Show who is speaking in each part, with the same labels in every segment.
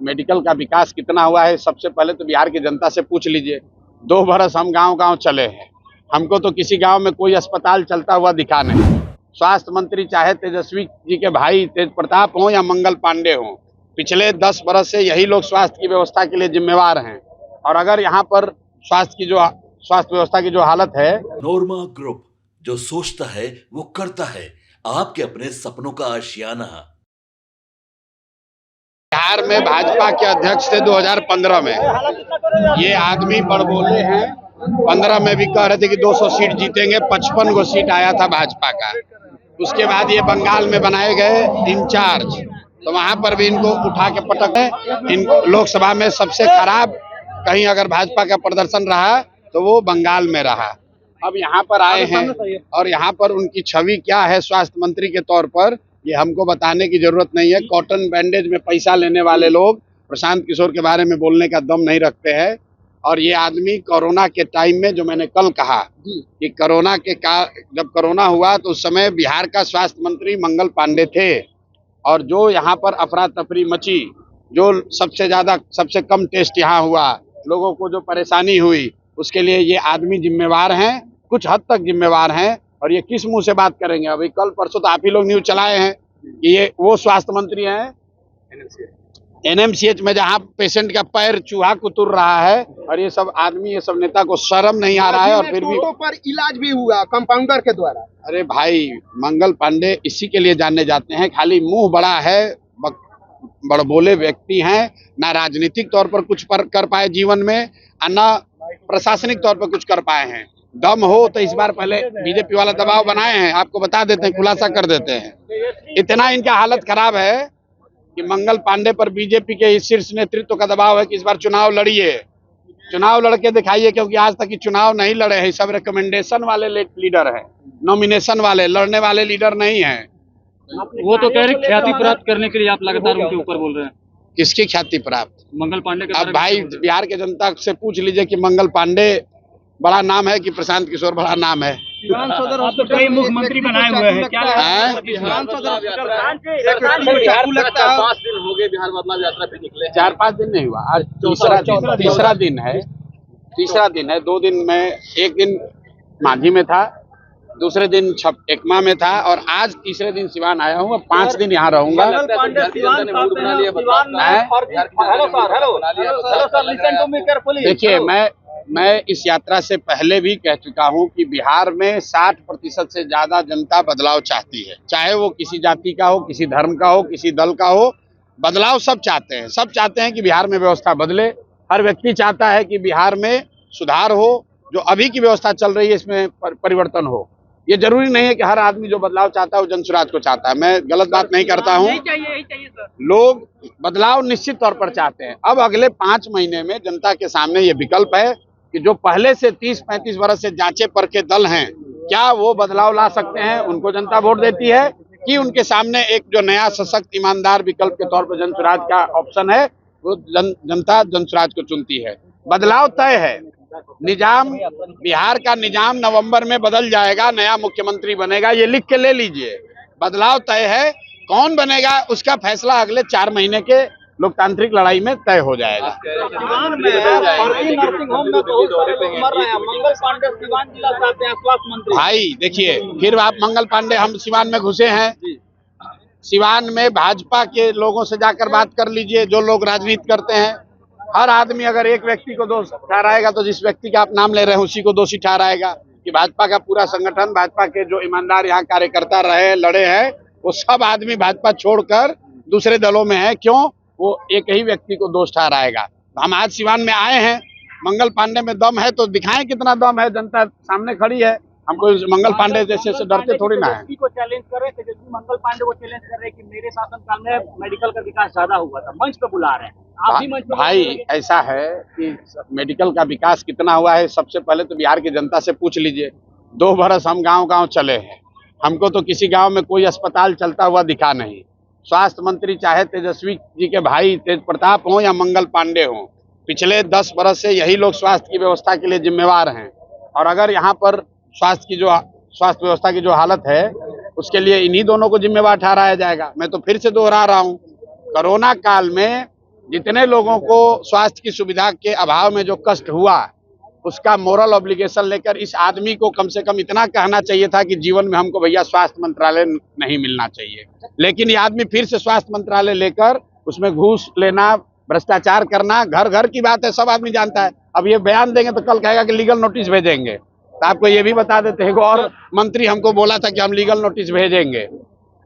Speaker 1: Medical का विकास कितना हुआ है सबसे पहले तो बिहार की जनता से पूछ लीजिए। 2 बरस हम गांव-गांव चले हैं, हमको तो किसी गांव में कोई अस्पताल चलता हुआ दिखा नहीं। स्वास्थ्य मंत्री चाहे तेजस्वी जी के भाई तेज प्रताप हों या मंगल पांडे हों, पिछले 10 बरस से यही लोग स्वास्थ्य की व्यवस्था के लिए जिम्मेवार हैं। और अगर यहाँ पर स्वास्थ्य व्यवस्था की जो हालत है।
Speaker 2: नोरमा ग्रुप, जो सोचता है वो करता है। आपके अपने सपनों का आशियाना।
Speaker 1: बिहार में भाजपा के अध्यक्ष थे 2015 में। ये आदमी बड़बोले हैं। 15 में भी कह रहे थे कि 200 सीट जीतेंगे, 55 गो सीट आया था भाजपा का। उसके बाद ये बंगाल में बनाए गए इंचार्ज, तो वहां पर भी इनको उठा के पटक है। इन लोकसभा में सबसे खराब कहीं अगर भाजपा का प्रदर्शन रहा तो वो बंगाल में रहा। अब यहाँ पर आए हैं और यहाँ पर उनकी छवि क्या है स्वास्थ्य मंत्री के तौर पर, ये हमको बताने की जरूरत नहीं है। कॉटन बैंडेज में पैसा लेने वाले लोग प्रशांत किशोर के बारे में बोलने का दम नहीं रखते हैं। और ये आदमी कोरोना के टाइम में, जो मैंने कल कहा कि जब कोरोना हुआ तो उस समय बिहार का स्वास्थ्य मंत्री मंगल पांडे थे। और जो यहाँ पर अफरा तफरी मची, जो सबसे कम टेस्ट यहाँ हुआ, लोगों को जो परेशानी हुई, उसके लिए ये आदमी जिम्मेवार हैं, कुछ हद तक जिम्मेवार हैं। और ये किस मुंह से बात करेंगे? अभी कल परसों तो आप ही लोग न्यूज चलाए हैं कि ये वो स्वास्थ्य मंत्री हैं एनएमसीएच में, जहां पेशेंट का पैर चूहा कुतुर रहा है। और ये सब आदमी, ये सब नेता को शर्म नहीं आ रहा है। और फिर भी
Speaker 3: पर इलाज भी हुआ कंपाउंडर के द्वारा।
Speaker 1: अरे भाई, मंगल पांडे इसी के लिए जाने जाते हैं, खाली मुंह बड़ा है, बड़बोले व्यक्ति हैं, ना राजनीतिक तौर पर कुछ कर पाए जीवन में, ना प्रशासनिक तौर पर कुछ कर पाए हैं। दम हो तो इस बार पहले बीजेपी वाला दबाव बनाए हैं, आपको बता देते हैं, खुलासा कर देते हैं। इतना इनका हालत खराब है कि मंगल पांडे पर बीजेपी के शीर्ष नेतृत्व का दबाव है कि इस बार चुनाव लड़िए, चुनाव लड़के दिखाइए। क्योंकि आज तक की चुनाव नहीं लड़े हैं, सब रिकमेंडेशन वाले लीडर हैं, नॉमिनेशन वाले, लड़ने वाले लीडर नहीं है।
Speaker 4: वो तो कह रहे ख्याति प्राप्त करने के लिए आप लगातार उनके ऊपर बोल रहे हैं।
Speaker 1: किसकी ख्याति प्राप्त?
Speaker 4: मंगल पांडे के।
Speaker 1: अब भाई बिहार के जनता से पूछ लीजिए कि मंगल पांडे बड़ा नाम है कि प्रशांत किशोर बड़ा नाम है।
Speaker 4: आप तो कई मुख्यमंत्री बनाए हुए हैं, क्या
Speaker 5: बिहार बदलाव यात्रा पे निकले?
Speaker 1: 4-5 दिन नहीं हुआ, आज तीसरा दिन है। 2 दिन में, एक दिन मांझी में था, दूसरे दिन एकमा में था, और आज तीसरे दिन सिवान आया हूँ। 5 दिन यहाँ रहूंगा। देखिए, मैं इस यात्रा से पहले भी कह चुका हूं कि बिहार में 60% से ज्यादा जनता बदलाव चाहती है। चाहे वो किसी जाति का हो, किसी धर्म का हो, किसी दल का हो, बदलाव सब चाहते हैं। सब चाहते हैं कि बिहार में व्यवस्था बदले। हर व्यक्ति चाहता है कि बिहार में सुधार हो, जो अभी की व्यवस्था चल रही है इसमें परिवर्तन हो। ये जरूरी नहीं है कि हर आदमी जो बदलाव चाहता है वो जनसुराज को चाहता है। मैं गलत बात नहीं करता हूँ। लोग बदलाव निश्चित तौर पर चाहते हैं। अब अगले 5 महीने में जनता के सामने ये विकल्प है कि जो पहले से 30-35 वर्ष से जांचे परखे दल हैं, क्या वो बदलाव ला सकते हैं? उनको जनता वोट देती है कि उनके सामने एक जो नया सशक्त ईमानदार विकल्प के तौर पर जनसुराज का ऑप्शन है, वो जनता जनसुराज को चुनती है। बदलाव तय है। निजाम, बिहार का निजाम नवंबर में बदल जाएगा, नया मुख्यमंत्री बनेगा, ये लिख के ले लीजिए। बदलाव तय है, कौन बनेगा उसका फैसला अगले 4 महीने के लोकतांत्रिक लड़ाई में तय हो जाएगा। भाई देखिए, फिर आप मंगल पांडे, हम सिवान में घुसे हैं। सिवान में भाजपा के लोगों से जाकर बात कर लीजिए, जो लोग राजनीति करते हैं। हर आदमी अगर एक व्यक्ति को दोष ठहराएगा तो जिस व्यक्ति का आप नाम ले रहे हैं उसी को दोषी ठहराएगा। कि भाजपा का पूरा संगठन, भाजपा के जो ईमानदार यहाँ कार्यकर्ता रहे, लड़े हैं, वो सब आदमी भाजपा छोड़कर दूसरे दलों में है। क्यों? वो एक ही व्यक्ति को दोष ठहराएगा। हम आज सिवान में आए हैं, मंगल पांडे में दम है तो दिखाएं कितना दम है। जनता सामने खड़ी है, हमको मंगल पांडे जैसे से डरते थोड़ी ना है।
Speaker 4: को चैलेंज कर रहे थे, मंगल पांडे को चैलेंज कर रहे हैं कि मेरे शासनकाल में मेडिकल का विकास ज्यादा हुआ था, मंच पे बुला रहे हैं। आप भी मंच पे
Speaker 1: भाई ऐसा है कि मेडिकल का विकास कितना हुआ है सबसे पहले तो बिहार की जनता से पूछ लीजिए। 2 बरस हम गांव-गांव चले हैं, हमको तो किसी गांव में कोई अस्पताल चलता हुआ दिखा नहीं। स्वास्थ्य मंत्री चाहे तेजस्वी जी के भाई तेज प्रताप हों या मंगल पांडे हों, पिछले 10 बरस से यही लोग स्वास्थ्य की व्यवस्था के लिए जिम्मेवार हैं। और अगर यहाँ पर स्वास्थ्य व्यवस्था की जो हालत है, उसके लिए इन्हीं दोनों को जिम्मेवार ठहराया जाएगा। मैं तो फिर से दोहरा रहा हूँ, कोरोना काल में जितने लोगों को स्वास्थ्य की सुविधा के अभाव में जो कष्ट हुआ, उसका मोरल ऑब्लिगेशन लेकर इस आदमी को कम से कम इतना कहना चाहिए था कि जीवन में हमको भैया स्वास्थ्य मंत्रालय नहीं मिलना चाहिए। लेकिन ये आदमी फिर से स्वास्थ्य मंत्रालय लेकर उसमें घूस लेना, भ्रष्टाचार करना, घर घर की बात है, सब आदमी जानता है। अब ये बयान देंगे तो कल कहेगा कि लीगल नोटिस भेजेंगे। तो आपको ये भी बता देते हैं, और मंत्री हमको बोला था कि हम लीगल नोटिस भेजेंगे,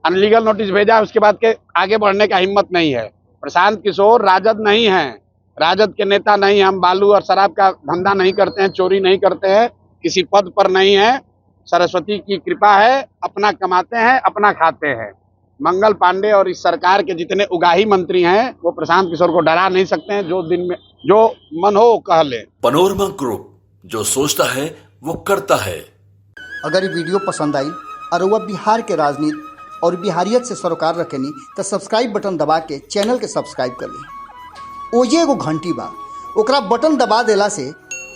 Speaker 1: अनलीगल नोटिस भेजा, उसके बाद के आगे बढ़ने का हिम्मत नहीं है। प्रशांत किशोर राजद नहीं है, राजद के नेता नहीं है। हम बालू और शराब का धंधा नहीं करते हैं, चोरी नहीं करते हैं, किसी पद पर नहीं है। सरस्वती की कृपा है, अपना कमाते हैं, अपना खाते हैं। मंगल पांडे और इस सरकार के जितने उगाही मंत्री हैं वो प्रशांत किशोर को डरा नहीं सकते हैं। जो दिन में जो मन हो कह ले।
Speaker 2: पनोरमा ग्रुप, जो सोचता है वो करता है।
Speaker 5: अगर ये वीडियो पसंद आई और वह बिहार के राजनीति और बिहारियत से सरोकार रखेनी तो सब्सक्राइब बटन दबा के चैनल के सब्सक्राइब कर ली। ओजे एगो घंटी बा, ओकरा बटन दबा देला से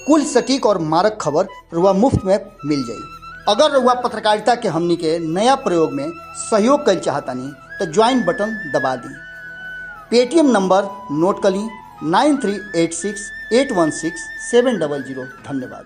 Speaker 5: कुल सटीक और मारक खबर रुआ मुफ्त में मिल जाई। अगर रुआ पत्रकारिता के हमनी के नया प्रयोग में सहयोग कर चाहतानी तो ज्वाइन बटन दबा दी। पेटीएम नंबर नोट कर ली 9386816700। धन्यवाद।